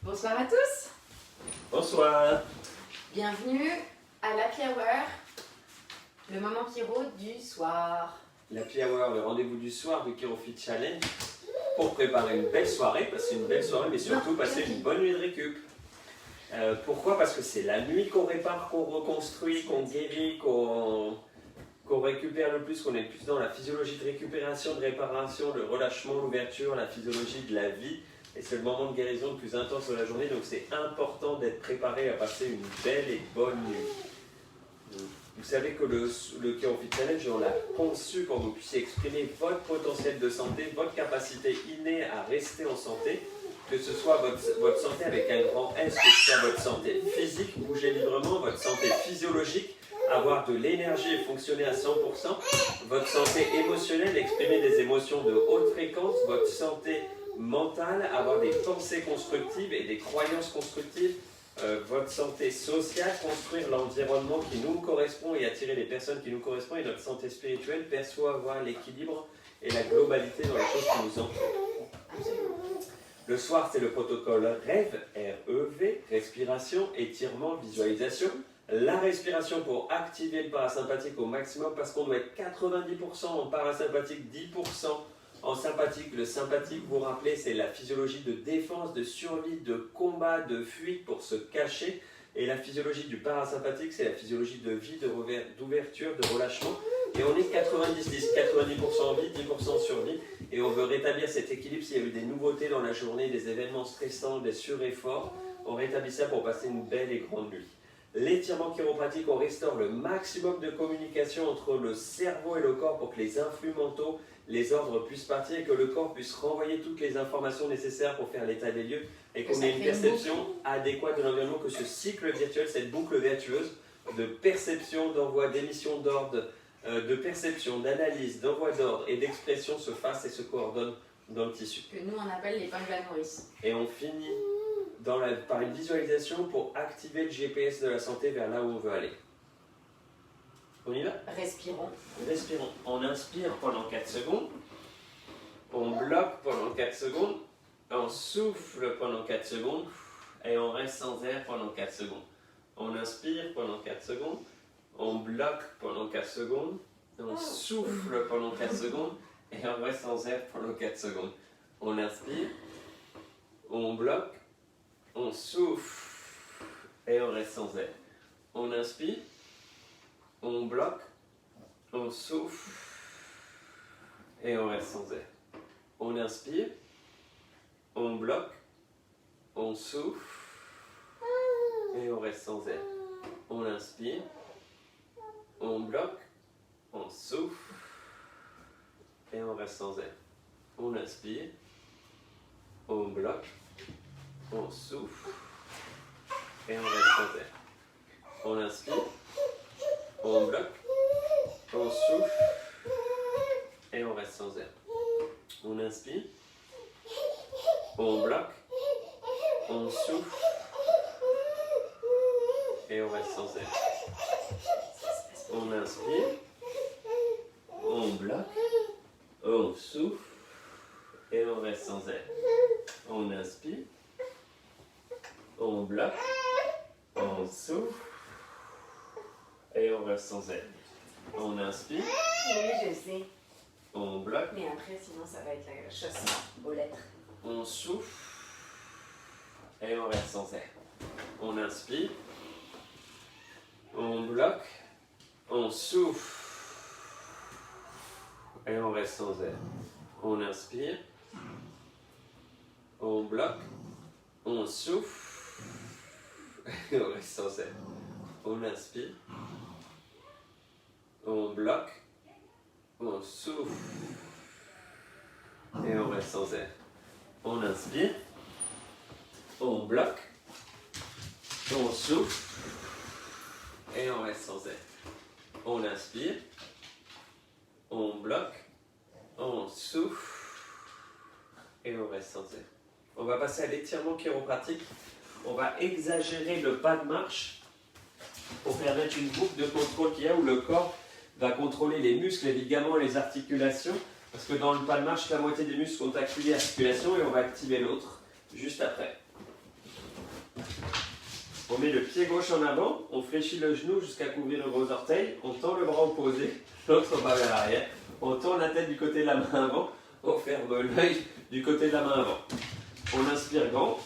Bonsoir à tous. Bonsoir. Bienvenue à l'Happy Hour, le moment Chiro du soir. L'Happy Hour, le rendez-vous du soir du Chiro Fit Challenge pour préparer une belle soirée, passer une belle soirée, mais surtout passer une bonne nuit de récup. Pourquoi? Parce que c'est la nuit qu'on répare, qu'on reconstruit, qu'on guérit, qu'on récupère le plus, qu'on est le plus dans la physiologie de récupération, de réparation, le relâchement, l'ouverture, la physiologie de la vie. Et c'est le moment de guérison le plus intense de la journée, donc c'est important d'être préparé à passer une belle et bonne nuit. Vous savez que le Chiro Fit Challenge, on l'a conçu pour que vous puissiez exprimer votre potentiel de santé, votre capacité innée à rester en santé, que ce soit votre santé avec un grand S, que ce soit votre santé physique, bouger librement, votre santé physiologique, avoir de l'énergie et fonctionner à 100%, votre santé émotionnelle, exprimer des émotions de haute fréquence, votre santé mentale, avoir des pensées constructives et des croyances constructives, votre santé sociale, construire l'environnement qui nous correspond et attirer les personnes qui nous correspondent, et notre santé spirituelle, percevoir l'équilibre et la globalité dans les choses qui nous entourent. Le soir, c'est le protocole REV, R-E-V, respiration, étirement, visualisation. La respiration pour activer le parasympathique au maximum, parce qu'on doit être 90% en parasympathique, 10% en sympathique. Le sympathique, vous vous rappelez, c'est la physiologie de défense, de survie, de combat, de fuite pour se cacher. Et la physiologie du parasympathique, c'est la physiologie de vie, d'ouverture, de relâchement. Et on est 90-10, 90% en vie, 10% en survie. Et on veut rétablir cet équilibre s'il y a eu des nouveautés dans la journée, des événements stressants, des surefforts. On rétablit ça pour passer une belle et grande nuit. L'étirement chiropratique, on restaure le maximum de communication entre le cerveau et le corps pour que les influx mentaux, les ordres puissent partir et que le corps puisse renvoyer toutes les informations nécessaires pour faire l'état des lieux et qu'on ait une perception adéquate de l'environnement, que ce cycle virtuel, cette boucle vertueuse de perception, d'envoi, d'émission d'ordre, de perception, d'analyse, d'envoi d'ordre et d'expression se fasse et se coordonne dans le tissu. Que nous on appelle l'épingle à nourrice. Et on finit par une visualisation pour activer le GPS de la santé vers là où on veut aller. On y va? Respirons. Respirons. On inspire pendant 4 secondes. On bloque pendant 4 secondes. On souffle pendant 4 secondes. Et on reste sans air pendant 4 secondes. On inspire pendant 4 secondes. On bloque pendant 4 secondes. On souffle pendant 4 secondes. Et on reste sans air pendant 4 secondes. On inspire. On bloque. On souffle. Et on reste sans air. On inspire. On bloque, on souffle et on reste sans air. On inspire, on bloque, on souffle et on reste sans air. On inspire, on bloque, on souffle et on reste sans air. On inspire, on bloque, on souffle et on reste sans air. On inspire. On bloque, on souffle et on reste sans air. On inspire, on bloque, on souffle et on reste sans air. On inspire, on bloque, on souffle et on reste sans air. On inspire, on bloque, on souffle et on reste sans air. On inspire. Oui, je sais. On bloque. Mais après, sinon, ça va être la chasse aux lettres. On souffle. Et on reste sans air. On inspire. On bloque. On souffle. Et on reste sans air. On inspire. On bloque. On souffle. Et on reste sans air. On inspire. On bloque, on souffle et on reste sans air. On inspire, on bloque, on souffle et on reste sans air. On inspire, on bloque, on souffle et on reste sans air. On va passer à l'étirement chiropratique. On va exagérer le pas de marche pour permettre une boucle de contrôle qu'il y a où le corps va contrôler les muscles, les ligaments, les articulations, parce que dans le pas de marche, la moitié des muscles sont activés articulations et on va activer l'autre juste après. On met le pied gauche en avant, on fléchit le genou jusqu'à couvrir le gros orteil, on tend le bras opposé, l'autre bras vers l'arrière, on tourne la tête du côté de la main avant, on ferme l'œil du côté de la main avant. On inspire grand,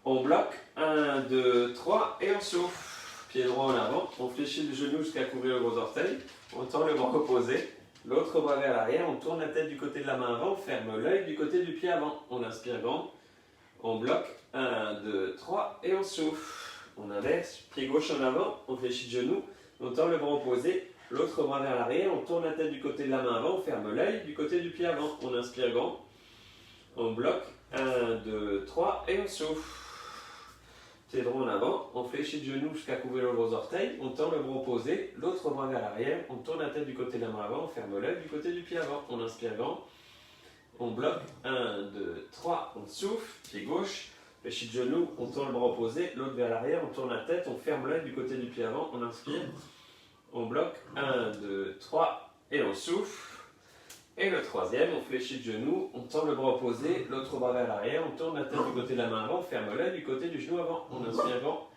on bloque, 1, 2, 3 et on souffle. Pied droit en avant, on fléchit le genou jusqu'à couvrir le gros orteil, on tend le bras opposé, l'autre bras vers l'arrière, on tourne la tête du côté de la main avant, on ferme l'œil du côté du pied avant. On inspire grand, on bloque, 1, 2, 3 et on souffle. On inverse, pied gauche en avant, on fléchit le genou, on tend le bras opposé, l'autre bras vers l'arrière, on tourne la tête du côté de la main avant, on ferme l'œil du côté du pied avant. On inspire grand, on bloque, 1, 2, 3 et on souffle. Pied droit en avant, on fléchit le genou jusqu'à couvrir le gros orteil, on tend le bras opposé, l'autre bras vers l'arrière, on tourne la tête du côté de la main avant, on ferme l'œil du côté du pied avant. On inspire grand, on bloque, 1, 2, 3, on souffle, pied gauche, fléchit le genou, on tourne le bras opposé, l'autre vers l'arrière, on tourne la tête, on ferme l'œil du côté du pied avant, on inspire, on bloque, 1, 2, 3 et on souffle. Et le troisième, on fléchit le genou, on tend le bras opposé, l'autre bras vers l'arrière, on tourne la tête du côté de la main avant, on ferme l'œil du côté du genou avant. On inspire grand,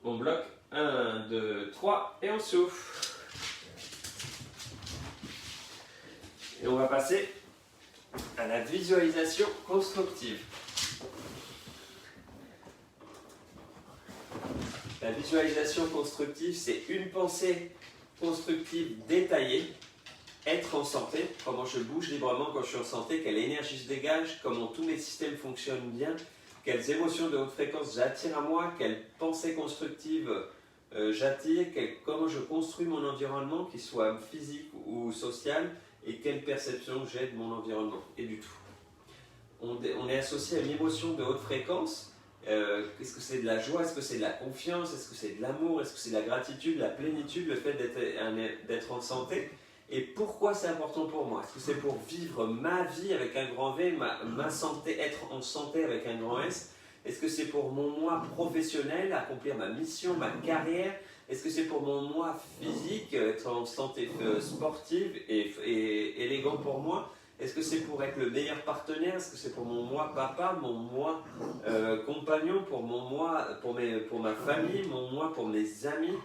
on bloque, 1, 2, 3 et on souffle. Et on va passer à la visualisation constructive. La visualisation constructive, c'est une pensée constructive détaillée. Être en santé, comment je bouge librement quand je suis en santé, quelle énergie je dégage, comment tous mes systèmes fonctionnent bien, quelles émotions de haute fréquence j'attire à moi, quelles pensées constructives j'attire, comment je construis mon environnement, qu'il soit physique ou social, et quelle perception j'ai de mon environnement et du tout. On est associé à une émotion de haute fréquence. Est-ce que c'est de la joie, est-ce que c'est de la confiance, est-ce que c'est de l'amour, est-ce que c'est de la gratitude, la plénitude, le fait d'être en santé? Et pourquoi c'est important pour moi? Est-ce que c'est pour vivre ma vie avec un grand V, ma santé, être en santé avec un grand S? Est-ce que c'est pour mon moi professionnel, accomplir ma mission, ma carrière? Est-ce que c'est pour mon moi physique, être en santé sportive et élégant pour moi? Est-ce que c'est pour être le meilleur partenaire? Est-ce que c'est pour mon moi papa, mon moi compagnon, pour mon moi, pour ma famille, mon moi pour mes amis?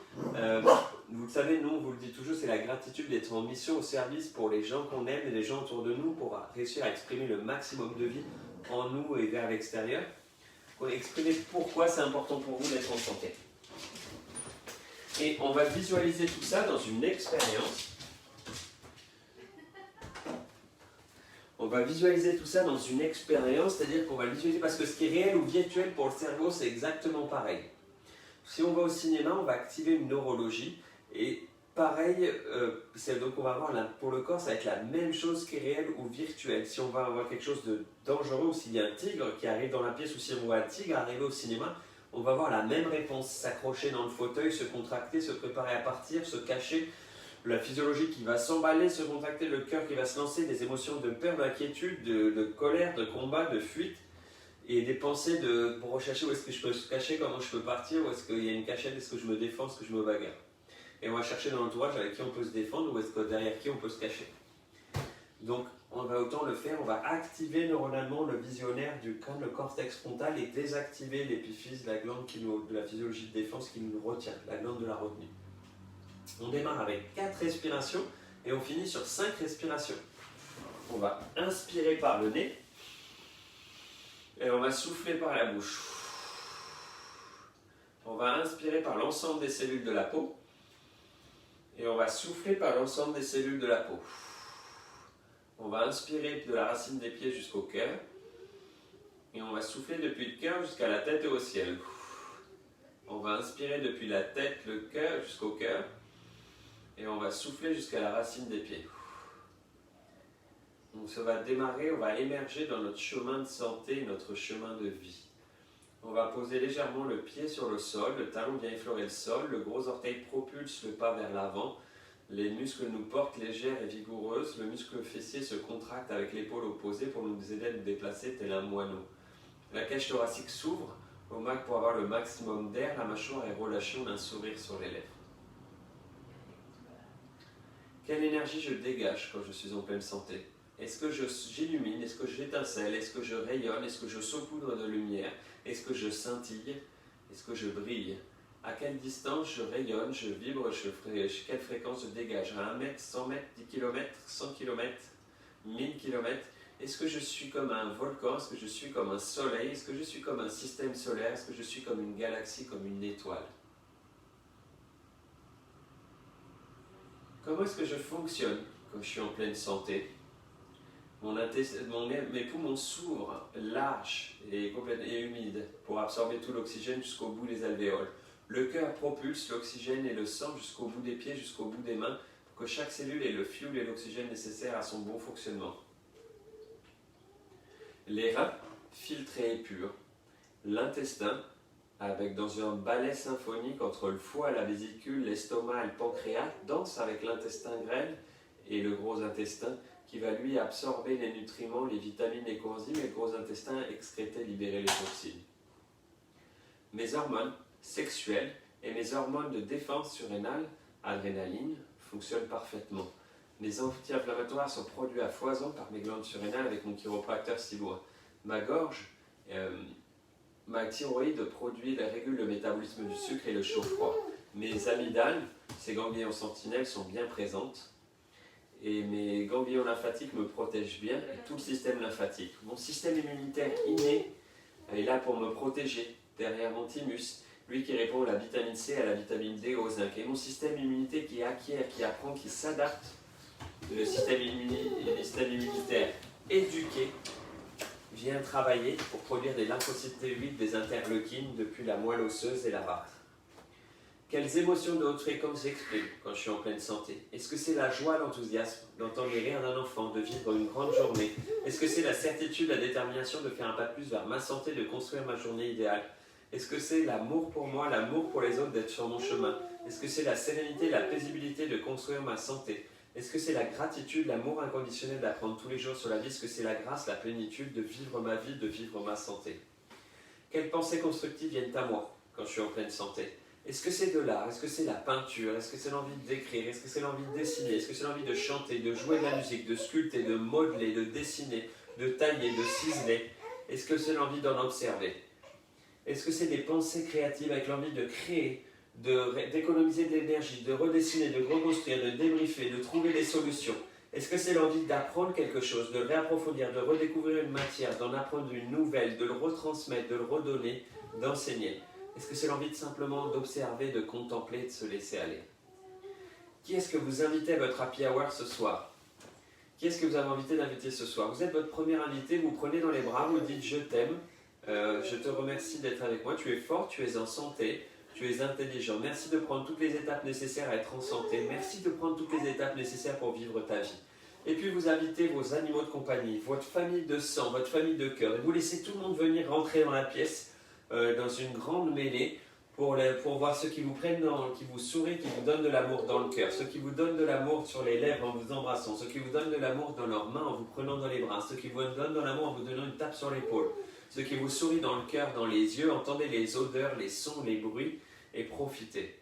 Vous le savez, nous, on vous le dit toujours, c'est la gratitude d'être en mission au service pour les gens qu'on aime et les gens autour de nous pour réussir à exprimer le maximum de vie en nous et vers l'extérieur. Pour exprimer pourquoi c'est important pour vous d'être en santé. Et on va visualiser tout ça dans une expérience. On va visualiser tout ça dans une expérience, c'est-à-dire qu'on va le visualiser parce que ce qui est réel ou virtuel pour le cerveau, c'est exactement pareil. Si on va au cinéma, on va activer une neurologie et pareil, donc on va avoir pour le corps, ça va être la même chose qui est réel ou virtuel. Si on va avoir quelque chose de dangereux ou s'il y a un tigre qui arrive dans la pièce ou si on voit un tigre arriver au cinéma, on va avoir la même réponse, s'accrocher dans le fauteuil, se contracter, se préparer à partir, se cacher. La physiologie qui va s'emballer, se contracter, le cœur qui va se lancer, des émotions de peur, d'inquiétude, de colère, de combat, de fuite, et des pensées pour rechercher où est-ce que je peux se cacher, comment je peux partir, où est-ce qu'il y a une cachette, est-ce que je me défends, est-ce que je me bagarre. Et on va chercher dans l'entourage avec qui on peut se défendre, ou est-ce que derrière qui on peut se cacher. Donc on va autant le faire, on va activer neuronalement le visionnaire du crâne, le cortex frontal, et désactiver l'épiphyse, la glande de la physiologie de défense qui nous retient, la glande de la retenue. On démarre avec 4 respirations et on finit sur 5 respirations. On va inspirer par le nez et on va souffler par la bouche. On va inspirer par l'ensemble des cellules de la peau et on va souffler par l'ensemble des cellules de la peau. On va inspirer de la racine des pieds jusqu'au cœur et on va souffler depuis le cœur jusqu'à la tête et au ciel. On va inspirer depuis la tête, le cœur jusqu'au cœur. Et on va souffler jusqu'à la racine des pieds. Donc ça va démarrer, on va émerger dans notre chemin de santé, notre chemin de vie. On va poser légèrement le pied sur le sol, le talon vient effleurer le sol, le gros orteil propulse le pas vers l'avant, les muscles nous portent légères et vigoureuses, le muscle fessier se contracte avec l'épaule opposée pour nous aider à nous déplacer tel un moineau. La cage thoracique s'ouvre pour avoir le maximum d'air, la mâchoire est relâchée, on a un sourire sur les lèvres. Quelle énergie je dégage quand je suis en pleine santé? Est-ce que j'illumine? Est-ce que j'étincelle? Est-ce que je rayonne? Est-ce que je saupoudre de lumière? Est-ce que je scintille? Est-ce que je brille? À quelle distance je rayonne, je vibre, quelle fréquence je dégage? À 1 mètre, 100 mètres, 10 km, 100 km, 1000 km? Est-ce que je suis comme un volcan? Est-ce que je suis comme un soleil? Est-ce que je suis comme un système solaire? Est-ce que je suis comme une galaxie, comme une étoile? Comment est-ce que je fonctionne quand je suis en pleine santé? Mes poumons s'ouvrent, larges et humides pour absorber tout l'oxygène jusqu'au bout des alvéoles. Le cœur propulse l'oxygène et le sang jusqu'au bout des pieds, jusqu'au bout des mains, pour que chaque cellule ait le fuel et l'oxygène nécessaires à son bon fonctionnement. Les reins, filtrés et purs. L'intestin, dans un ballet symphonique entre le foie, la vésicule, l'estomac et le pancréas, danse avec l'intestin grêle et le gros intestin qui va lui absorber les nutriments, les vitamines, les coenzymes et le gros intestin excréter, libérer les toxines. Mes hormones sexuelles et mes hormones de défense surrénale, adrénaline, fonctionnent parfaitement. Mes anti-inflammatoires sont produits à foison par mes glandes surrénales avec mon chiropracteur Sibois. Ma gorge, ma thyroïde régule le métabolisme du sucre et le chaud-froid. Mes amygdales, ces ganglions sentinelles, sont bien présentes. Et mes ganglions lymphatiques me protègent bien, et tout le système lymphatique. Mon système immunitaire inné est là pour me protéger, derrière mon thymus, lui qui répond à la vitamine C, à la vitamine D, au zinc. Et mon système immunitaire qui acquiert, qui apprend, qui s'adapte, le système immunitaire éduqué, vient travailler pour produire des lymphocytes T8, des interleukines depuis la moelle osseuse et la rate. Quelles émotions de haute fréquence j'exprime quand je suis en pleine santé? Est-ce que c'est la joie, l'enthousiasme d'entendre les rires d'un enfant, de vivre une grande journée? Est-ce que c'est la certitude, la détermination de faire un pas de plus vers ma santé, de construire ma journée idéale? Est-ce que c'est l'amour pour moi, l'amour pour les autres, d'être sur mon chemin? Est-ce que c'est la sérénité, la paisibilité de construire ma santé? Est-ce que c'est la gratitude, l'amour inconditionnel d'apprendre tous les jours sur la vie? Est-ce que c'est la grâce, la plénitude de vivre ma vie, de vivre ma santé? Quelles pensées constructives viennent à moi quand je suis en pleine santé? Est-ce que c'est de l'art? Est-ce que c'est la peinture? Est-ce que c'est l'envie d'écrire? Est-ce que c'est l'envie de dessiner? Est-ce que c'est l'envie de chanter, de jouer de la musique, de sculpter, de modeler, de dessiner, de tailler, de ciseler? Est-ce que c'est l'envie d'en observer? Est-ce que c'est des pensées créatives avec l'envie de créer, d'économiser de l'énergie, de redessiner, de reconstruire, de débriefer, de trouver des solutions? Est-ce que c'est l'envie d'apprendre quelque chose, de le réapprofondir, de redécouvrir une matière, d'en apprendre une nouvelle, de le retransmettre, de le redonner, d'enseigner? Est-ce que c'est l'envie de simplement d'observer, de contempler, de se laisser aller? Qui est-ce que vous invitez à votre happy hour ce soir? Qui est-ce que vous avez invité d'inviter ce soir? Vous êtes votre premier invité, vous prenez dans les bras, vous dites je t'aime, je te remercie d'être avec moi, tu es fort, tu es en santé, tu es intelligent. Merci de prendre toutes les étapes nécessaires à être en santé. Merci de prendre toutes les étapes nécessaires pour vivre ta vie. Et puis vous invitez vos animaux de compagnie, votre famille de sang, votre famille de cœur. Et vous laissez tout le monde venir rentrer dans la pièce, dans une grande mêlée, pour voir ceux qui vous prennent, qui vous sourient, qui vous donnent de l'amour dans le cœur, ceux qui vous donnent de l'amour sur les lèvres en vous embrassant, ceux qui vous donnent de l'amour dans leurs mains en vous prenant dans les bras, ceux qui vous donnent de l'amour en vous donnant une tape sur l'épaule, ceux qui vous sourient dans le cœur, dans les yeux. Entendez les odeurs, les sons, les bruits et profitez.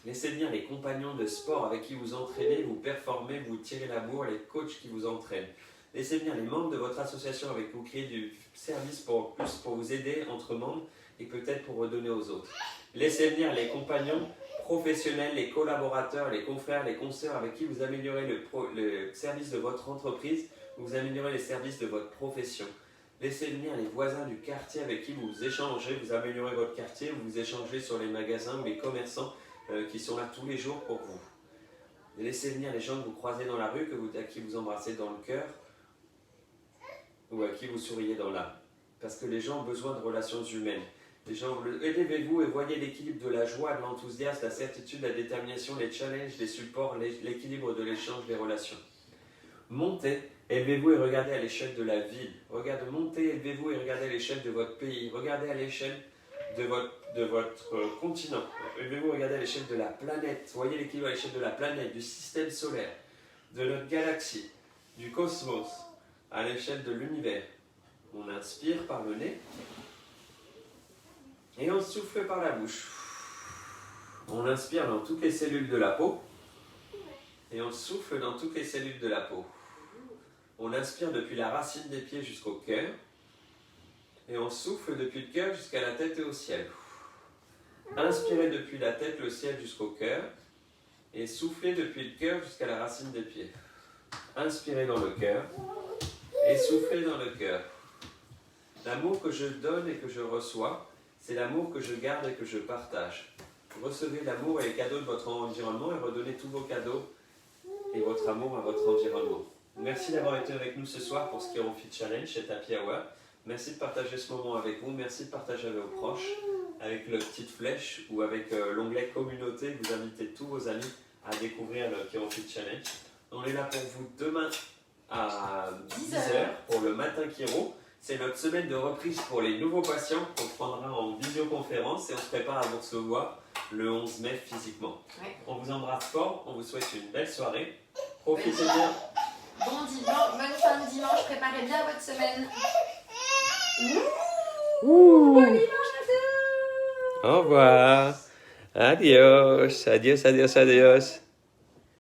Laissez venir les compagnons de sport avec qui vous entraînez, vous performez, vous tirez la bourre, les coachs qui vous entraînent. Laissez venir les membres de votre association avec qui vous créez du service pour vous aider entre membres et peut-être pour redonner aux autres. Laissez venir les compagnons professionnels, les collaborateurs, les confrères, les consoeurs avec qui vous améliorez le service de votre entreprise, vous améliorez les services de votre profession. Laissez venir les voisins du quartier avec qui vous échangez, vous améliorez votre quartier, vous échangez sur les magasins ou les commerçants qui sont là tous les jours pour vous. Laissez venir les gens que vous croisez dans la rue, à qui vous embrassez dans le cœur ou à qui vous souriez dans l'âme. Parce que les gens ont besoin de relations humaines. Élevez-vous et voyez l'équilibre de la joie, de l'enthousiasme, la certitude, la détermination, les challenges, les supports, l'équilibre de l'échange, des relations. Montez, élevez-vous et regardez à l'échelle de la ville. Montez, élevez-vous et regardez à l'échelle de votre pays. Regardez à l'échelle de votre continent. Élevez-vous et regardez à l'échelle de la planète. Voyez l'équilibre à l'échelle de la planète, du système solaire, de notre galaxie, du cosmos, à l'échelle de l'univers. On inspire par le nez et on souffle par la bouche. On inspire dans toutes les cellules de la peau et on souffle dans toutes les cellules de la peau. On inspire depuis la racine des pieds jusqu'au cœur. Et on souffle depuis le cœur jusqu'à la tête et au ciel. Inspirez depuis la tête, le ciel jusqu'au cœur. Et soufflez depuis le cœur jusqu'à la racine des pieds. Inspirez dans le cœur. Et soufflez dans le cœur. L'amour que je donne et que je reçois, c'est l'amour que je garde et que je partage. Recevez l'amour et les cadeaux de votre environnement et redonnez tous vos cadeaux et votre amour à votre environnement. Merci d'avoir été avec nous ce soir pour ce qui est Fit Challenge chez Happy Hour. Merci de partager ce moment avec vous. Merci de partager avec vos proches, avec la petite flèche ou avec l'onglet communauté. Vous invitez tous vos amis à découvrir le Fit Challenge. On est là pour vous demain à 10h pour le matin Kiro. C'est notre semaine de reprise pour les nouveaux patients qu'on prendra en visioconférence et on se prépare à vous recevoir le 11 mai physiquement. Ouais. On vous embrasse fort, on vous souhaite une belle soirée. Profitez bien. Bon dimanche, bonne fin de dimanche, préparez bien votre semaine. Bon dimanche à tous. Au revoir. Adios, adios, adios, adios.